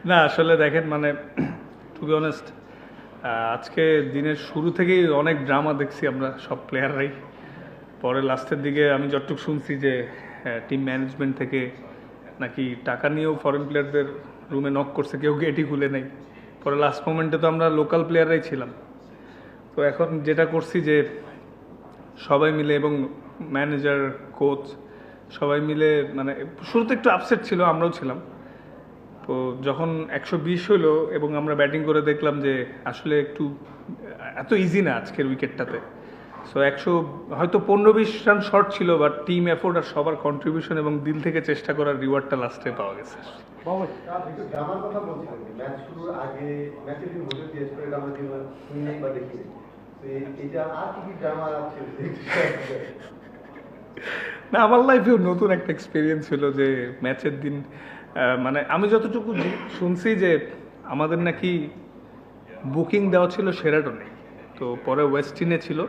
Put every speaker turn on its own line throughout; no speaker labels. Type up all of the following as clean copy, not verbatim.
না আসলে দেখেন মানে টু বি অনেস্ট আজকে দিনের শুরু থেকেই অনেক ড্রামা দেখছি আমরা সব প্লেয়াররাই। পরে লাস্টের দিকে আমি যতটুকু শুনছি যে টিম ম্যানেজমেন্ট থেকে নাকি টাকা নিয়েও ফরেন প্লেয়ারদের রুমে নক করছে, কেউ গেটই খুলে নেই। পরে লাস্ট মোমেন্টে তো আমরা লোকাল প্লেয়াররাই ছিলাম। তো এখন যেটা করছি যে সবাই মিলে এবং ম্যানেজার কোচ সবাই মিলে মানে শুরুতে একটু আপসেট ছিল, আমরাও ছিলাম। তো যখন 120 হলো এবং আমরা ব্যাটিং করে দেখলাম যে আসলে একটু এত ইজি না আজকের উইকেটটাতে। সো 100 হয়তো 15-20 রান শর্ট ছিল, বাট টিম এফোর্ট আর সবার কন্ট্রিবিউশন এবং দিল থেকে চেষ্টা করার রিওয়ার্ডটা লাস্টে পাওয়া গেছে।
একটু ড্রামার কথা বলছিলেন যে ম্যাচ শুরুর আগে ম্যাচের দিন হোটেল টেস্ট করে আমরা যে শুনি নাই বা দেখি নাই। তো এটা আর কি কি ড্রামা আছে?
না, আমার লাইফেও নতুন একটা এক্সপিরিয়েন্স ছিল যে ম্যাচের দিন মানে আমি যতটুকু শুনছি যে আমাদের নাকি বুকিং দেওয়া ছিল শেরাটনে, তো পরে ওয়েস্টিনে ছিল।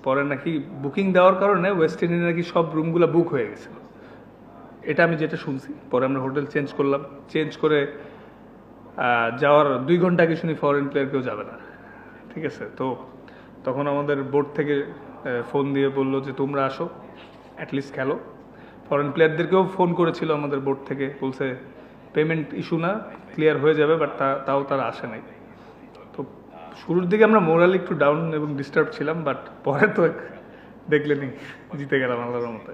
পরে নাকি বুকিং দেওয়ার কারণে ওয়েস্টিনে নাকি সব রুমগুলো বুক হয়ে গেছিল, এটা আমি যেটা শুনছি। পরে আমরা হোটেল চেঞ্জ করলাম, চেঞ্জ করে যাওয়ার 2 ঘন্টা আগে শুনি ফরেন প্লেয়ার কেউ যাবে না। ঠিক আছে, তো তখন আমাদের বোর্ড থেকে ফোন দিয়ে বললো যে তোমরা আসো, অ্যাটলিস্ট খেলো। ফরেন প্লেয়ারদেরকেও ফোন করেছিল আমাদের বোর্ড থেকে, বলছে পেমেন্ট ইস্যু না, ক্লিয়ার হয়ে যাবে, বাট তাও তারা আসে নাই। তো শুরুর দিকে আমরা মোরালি একটু ডাউন এবং ডিস্টার্ব ছিলাম, বাট পরে তো দেখলেনি জিতে গেলাম আল্লাহর মতে।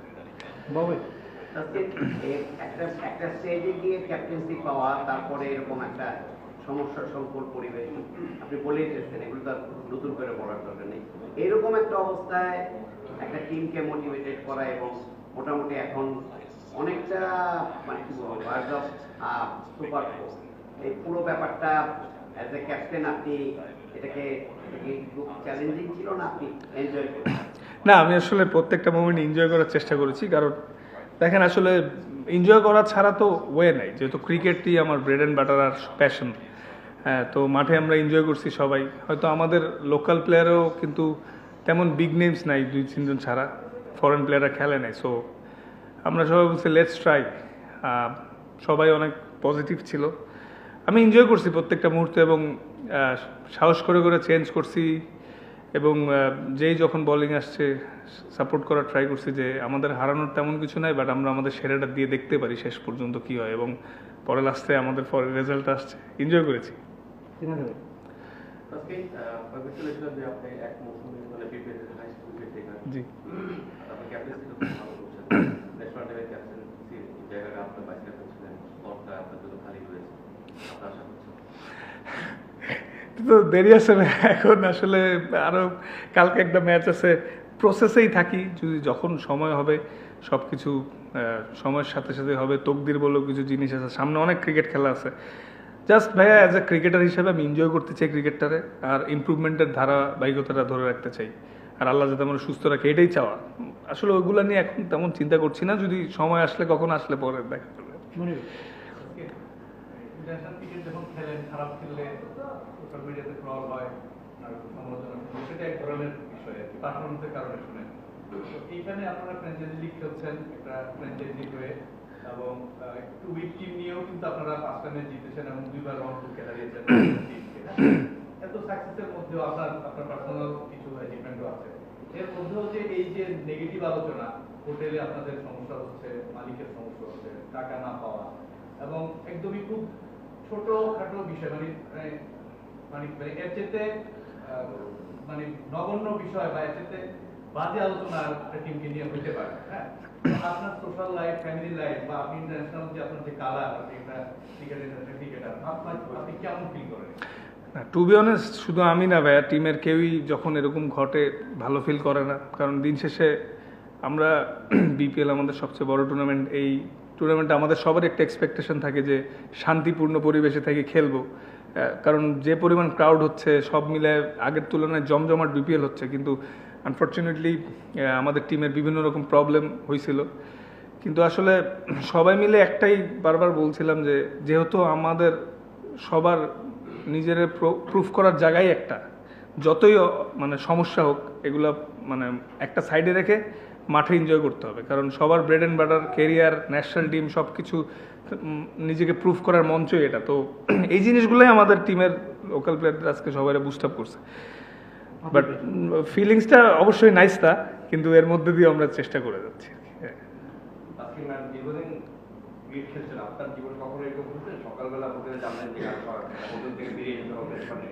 একটা স্টেজে গিয়ে ক্যাপ্টেন্সি পাওয়া, তারপরে এরকম একটা সমস্যা সংকুল পরিবেশ, আপনি বলেই দিয়েছেন, এগুলো তো নতুন করে বলার দরকার নেই। এরকম একটা অবস্থায় একটা টিমকে মোটিভেটেড করা এবং মোটামুটি এখন অনেকটা মানে কি বলবো ওয়ার্ড অফ সুপার ফোর, এই পুরো ব্যাপারটা অ্যাজ এ ক্যাপ্টেন আপনি এটাকে খুব চ্যালেঞ্জিং ছিল না, আপনি এনজয় করেন?
না, আমি আসলে প্রত্যেকটা মোমেন্ট এনজয় করার চেষ্টা করেছি, কারণ দেখেন আসলে এনজয় করা ছাড়া তো ওয়ে নাই, যেহেতু ক্রিকেটই আমার ব্রেড অ্যান্ড বাটার আর প্যাশন। হ্যাঁ, তো মাঠে আমরা এনজয় করছি সবাই। হয়তো আমাদের লোকাল প্লেয়ারও কিন্তু তেমন বিগ নেমস নাই, 2-3 জন ছাড়া ফরেন প্লেয়াররা খেলে নাই। সো আমরা সবাই বলছি লেটস ট্রাই। সবাই অনেক পজিটিভ ছিল, আমি এনজয় করছি প্রত্যেকটা মুহূর্তে এবং সাহস করে করে চেঞ্জ করছি। এবং যেই যখন বোলিং আসছে সাপোর্ট করার ট্রাই করছি যে আমাদের হারানোর তেমন কিছু নাই, বাট আমরা আমাদের সেরাটা দিয়ে দেখতে পারি শেষ পর্যন্ত কি হয়, এবং পরে লাস্টে আমাদের পরে রেজাল্ট আসছে, এনজয় করেছি। জি, তো দেরি আছে এখন আসলে, আরো কালকে একটা ম্যাচ আছে, প্রসেসেই থাকি। যদি যখন সময় হবে সব কিছু সময়ের সাথে সাথে হবে। তকদির বলেও কিছু জিনিস আছে, সামনে অনেক ক্রিকেট খেলা আছে। জাস্ট ভাইয়া অ্যাজ এ ক্রিকেটার হিসেবে আমি এনজয় করতে চাই ক্রিকেটটারে, আর ইমপ্রুভমেন্টের ধারাবাহিকতাটা ধরে রাখতে চাই, আর আল্লাহ যাতে আমরা সুস্থ রাখে এটাই চাওয়া। আসলে ওইগুলো নিয়ে এখন তেমন চিন্তা করছি না, যদি সময় আসলে কখন আসলে পরে দেখা যাবে।
ইন্টারন্যাশনাল ক্রিকেট যখন খেলেন, খারাপ খেললে সোশ্যাল মিডিয়াতে ট্রল হয় আর সমালোচনা, সেটা এক ধরনের বিষয় আর কি, পারফরমেন্সের কারণে শুনে। তো এইখানে আপনারা ফ্র্যাঞ্চাইজি লিগ খেলছেন, একটা ফ্র্যাঞ্চাইজি হয়ে, এবং একটু উইক টিম নিয়েও কিন্তু আপনারা 5টা ম্যাচ জিতেছেন এবং 2বার রাউন্ড খেলা দিয়েছেন টিমকে। এত সাকসেসের মধ্যেও আপনার পার্সোনাল কিছু অ্যাচিভমেন্টও আছে। এর মধ্যেও যে এই যে নেগেটিভ আলোচনা, হোটেলে আপনাদের সমস্যা হচ্ছে, মালিকের সমস্যা হচ্ছে, টাকা না পাওয়া, এবং একদমই খুব ছোটখাটো বিষয়, মানে মানে এর চেয়ে মানে নগণ্য বিষয় বা এর চেয়ে বাজে আলোচনা টিমকে নিয়ে হইতে পারে। হ্যাঁ, আপনার সোশ্যাল লাইফ, ফ্যামিলি লাইফ, বা আপনি ইন্টারন্যাশনাল যে আপনার যে কালার, আপনি একটা ক্রিকেটার, আপনি কেমন ফিল করেন?
টু বি অনেস্ট, শুধু আমি না ভাইয়া, টিমের কেউই যখন এরকম ঘটে ভালো ফিল করে না। কারণ দিন শেষে আমরা বিপিএল আমাদের সবচেয়ে বড় টুর্নামেন্ট, এই টুর্নামেন্টে আমাদের সবার একটা এক্সপেকটেশন থাকে যে শান্তিপূর্ণ পরিবেশে থেকে খেলবো। কারণ যে পরিমাণ ক্রাউড হচ্ছে সব মিলে আগের তুলনায় জমজমাট বিপিএল হচ্ছে, কিন্তু আনফর্চুনেটলি আমাদের টিমের বিভিন্ন রকম প্রবলেম হয়েছিল। কিন্তু আসলে সবাই মিলে একটাই বারবার বলছিলাম যে যেহেতু আমাদের সবার নিজের প্রুফ করার জায়গায় একটা, যতই মানে সমস্যা হোক এগুলা মানে একটা সাইডে রেখে মাঠে এনজয় করতে হবে। কারণ সবার bread and butter, career, national team সব কিছু নিজেকে প্রুভ করার মঞ্চই এটা। তো এই জিনিসগুলোই আমাদের টিমের লোকাল প্লেয়ারদের আজকে সবাই বুস্ট আপ করছে। বাট ফিলিংসটা অবশ্যই নাইস তা, কিন্তু এর মধ্যে দিয়ে আমরা চেষ্টা করে যাচ্ছি। হ্যাঁ।
আজকে ম্যাম দীর্ঘদিন ক্রিকেট খেলছেন, আপনার জীবন কখনো এরকম হচ্ছে সকালবেলা হোটেলে জানলেন যে হোটেল থেকে বেরিয়ে যেতে হবে, মানে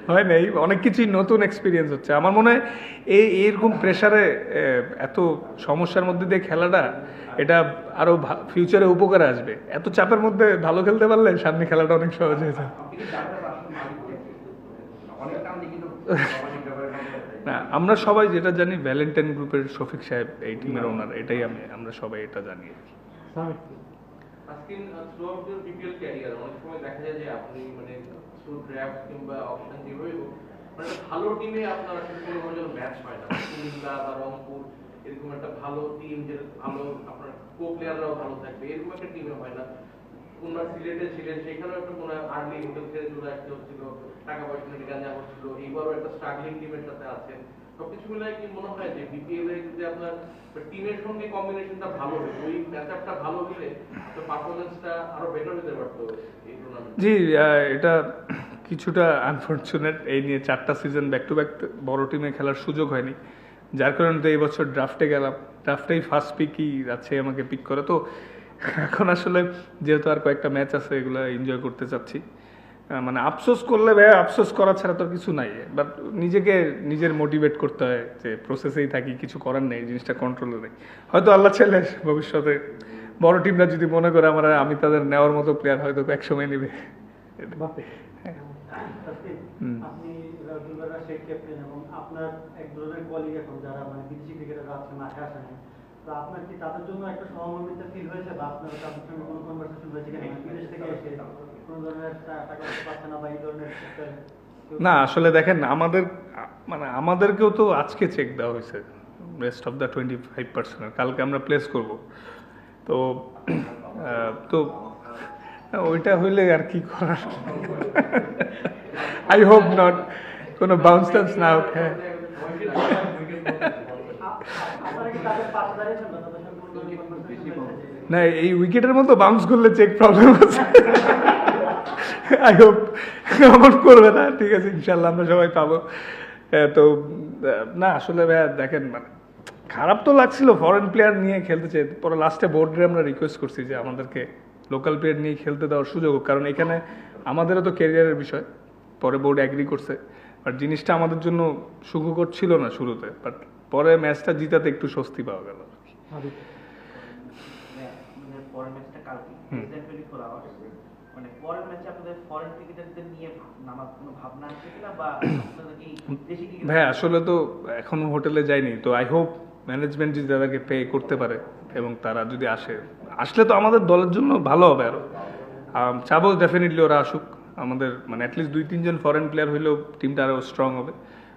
হয় নাই, অনেক কিছুই নতুন এক্সপিরিয়েন্স হচ্ছে। আমার মনে হয় এইরকম প্রেশারে এত সমস্যার মধ্যে দিয়ে খেলাটা, এটা আরো ফিউচারে উপকারে আসবে। এত চাপের মধ্যে ভালো খেলতে পারলে সামনে খেলাটা অনেক সহজ হয়ে যায়।
আপনি কি জানেন আসলে অনেক কারণে কিন্তু
না, আমরা সবাই যেটা জানি, ভ্যালেন্টাইন গ্রুপের শফিক সাহেব এই টিমের ওনার, এটাই আমরা সবাই এটা জানি।
আজকে through out your BPL career অনেক সময় দেখা যায় যে আপনি মানে থ্রু ড্রাফট কিংবা অপশন যেভাবে হোক, মানে একটা ভালো টিমে আপনার আসলে কোনো কোনো ম্যাচ হয় না। কুমিল্লা বা রংপুর এরকম একটা ভালো টিম, যে ভালো আপনার কো প্লেয়াররাও ভালো থাকবে, এরকম একটা টিমে হয় না। কোনবার সিলেটে ছিলেন, সেখানেও একটা মনে হয় আর্লি হোটেল থেকে চলে আসতে হচ্ছিল, টাকা পয়সা নিয়ে গাঁজা হচ্ছিল, এইবারও একটা স্ট্রাগলিং টিমের সাথে আছেন। সবকিছু মিলে কি মনে হয় যে বিপিএল এ যদি আপনার টিমের সঙ্গে কম্বিনেশনটা ভালো হয়, ওই ম্যাচআপটা ভালো হলে আপনার পারফরম্যান্সটা আরো বেটার হতে পারতো এই টুর্নামেন্টে?
জি, এটা কিছুটা আনফরচুনেট। এই নিয়ে 4টা সিজন ব্যাক টু ব্যাক বড় টিমে খেলার সুযোগ হয়নি, যার কারণে তো এই বছর ড্রাফটে গেলাম। ড্রাফটেই ফার্স্ট পিকই আছে আমাকে পিক করে। তো এখন আসলে যেহেতু আর কয়েকটা ম্যাচ আছে, এগুলো এনজয় করতে চাচ্ছি। মানে আফসোস করলে ভাই, আফসোস করা ছাড়া তো কিছু নাই। বাট নিজের মোটিভেট করতে হয় যে প্রসেসেই থাকি, কিছু করার নেই, জিনিসটা কন্ট্রোলে নেই। হয়তো আল্লাহ চাইলে ভবিষ্যতে বড় টিমরা যদি মনে করে আমি তাদের নেওয়ার মতো প্লেয়ার, হয়তো একসময় নেবে।
আপনি দুর্গারা শেখ ক্যাপ্টেন এবং আপনার এক ধরনের কলিগ এখন যারা মানে বিদেশি ক্রিকেটাররা আছে, মাঠে আসে না, তো আপনার কি তাদের জন্য একটা সহমর্মিতা ফিল হয়েছে, বা আপনার তাদের সঙ্গে কোনো কনভারসেশন হয়েছে কিনা, বিদেশ থেকে এসে কোনো ধরনের টাকা পয়সা পাচ্ছে না বা এই ধরনের
না, আসলে দেখেন, আমাদেরকেও তো আজকে চেক দেওয়া হয়েছে, রেস্ট অফ দ্য 25%। কালকে আমরা প্লেস করব। তো ওইটা হইলে আর কি করার। আই হোপ নট কোনো বাউন্স টাউন্স না হোক। হ্যাঁ,
আপনারা কি তাদের পাশে দাঁড়িয়েছেন না, তাদের সঙ্গে কোনো ধরনের কনভারসেশন হয়েছে?
না, এই উইকেটের মতো বাউন্স করলে চেক প্রবলেম আছে। আই হোপ এমন করবে না। ঠিক আছে, ইনশাল্লাহ আমরা সবাই পাবো। তো না, আসলে ভাইয়া দেখেন, মানে খারাপ তো লাগছিল ফরেন প্লেয়ার নিয়ে খেলতে চাই। পরে লাস্টে বোর্ডে আমরা রিকোয়েস্ট করছি যে আমাদেরকে লোকাল প্লেয়ার নিয়ে খেলতে দেওয়ার সুযোগ হোক, কারণ এখানে আমাদেরও তো ক্যারিয়ারের বিষয়। পরে বোর্ড অ্যাগ্রি করছে, বাট জিনিসটা আমাদের জন্য সুখকর ছিল না শুরুতে। বাট পরে ম্যাচটা জিতাতে একটু স্বস্তি পাওয়া গেল।
মানে পরের ম্যাচটা কালকে 24 আওয়ার্স, মানে পরের ম্যাচে আপনাদের ফরেন ক্রিকেটারদের নিয়ে নামার কোনো ভাবনা আছে কিনা, বা আপনাদের কি দেশি ক্রিকেট?
ভাই আসলে তো এখনো হোটেলে যাইনি, তো আই হোপ ম্যানেজমেন্ট যদি তাদেরকে পে করতে পারে এবং তারা যদি আসলে তো আমাদের দলের জন্য ভালো হবে। আরো চাবো ডেফিনেটলি ওরা আসুক। আমাদের মানে অ্যাটলিস্ট 2-3 জন ফরেন প্লেয়ার হইলেও টিমটা আরও স্ট্রং হবে।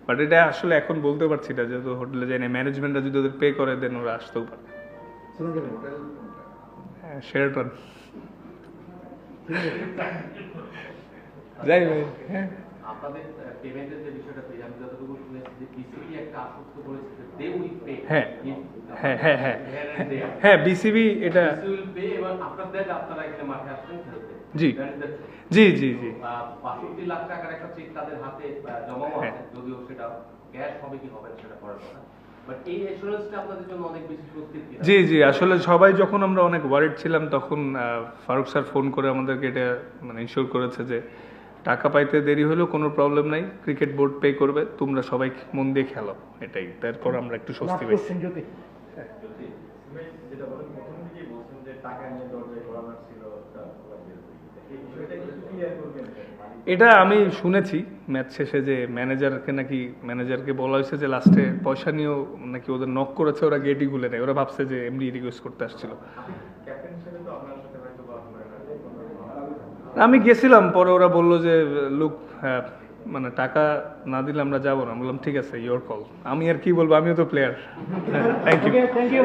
বাট এটা আসলে এখন বলতে পারছি না, যেহেতু হোটেলে যাই না। ম্যানেজমেন্টরা যদি ওদের পে করে দেন, ওরা আসতেও পারে। হ্যাঁ, শেরাটন। যাই ভাই। হ্যাঁ,
আপনাদের পেমেন্টের যে বিষয়টা, আমি যতটুকু শুনেছি যে বিসিবি একটা আশ্বস্ত করেছে যে দে উইল পে।
হ্যাঁ, হ্যাঁ, হ্যাঁ, হ্যাঁ, হ্যাঁ, বিসিবি এটা।
উইল পে, এবং আপনাদের আপনারা এখানে মাঠে আসছেন খেলতে।
জি জি জি জি
62 লাখ টাকার একটা চেক তাদের হাতে জমাও আছে, যদিও সেটা ক্যাশ হবে কি হবে সেটা পরের কথা। বাট এই অ্যাসুরেন্সটা আপনাদের জন্য অনেক বেশি স্বস্তির কি?
জি জি, আসলে সবাই যখন আমরা অনেক ওয়ারিড ছিলাম, তখন ফারুক স্যার ফোন করে আমাদেরকে এটা মানে ইনশিওর করেছে যে টাকা পাইতে দেরি হলেও কোনো প্রবলেম নাই, ক্রিকেট বোর্ড পে করবে, তোমরা সবাই মন দিয়ে খেলো। এটাই, তারপর আমরা একটু স্বস্তি পেয়েছি।
যেটা বলেন প্রথম দিকেই বলছেন যে টাকা নিয়ে দরজায় ঘোরা মারছিল, এই বিষয়টা একটু ক্লিয়ার করবেন?
এটা আমি শুনেছি ম্যাচ শেষে যে ম্যানেজারকে বলা হয়েছে যে লাস্টে পয়সা নিয়েও নাকি ওদের নক করেছে, ওরা গেটই খুলে নেয়। ওরা ভাবছে যে এমনি রিকোয়েস্ট করতে আসছিল।
ক্যাপ্টেন হিসেবে তো আপনার সাথে হয়তো বা
আমি গেছিলাম, পরে ওরা বললো যে লুক, মানে টাকা না দিলে আমরা যাবো না। বললাম ঠিক আছে, ইয়োর কল। আমি আর কি বলবো, আমিও তো প্লেয়ার। Thank you.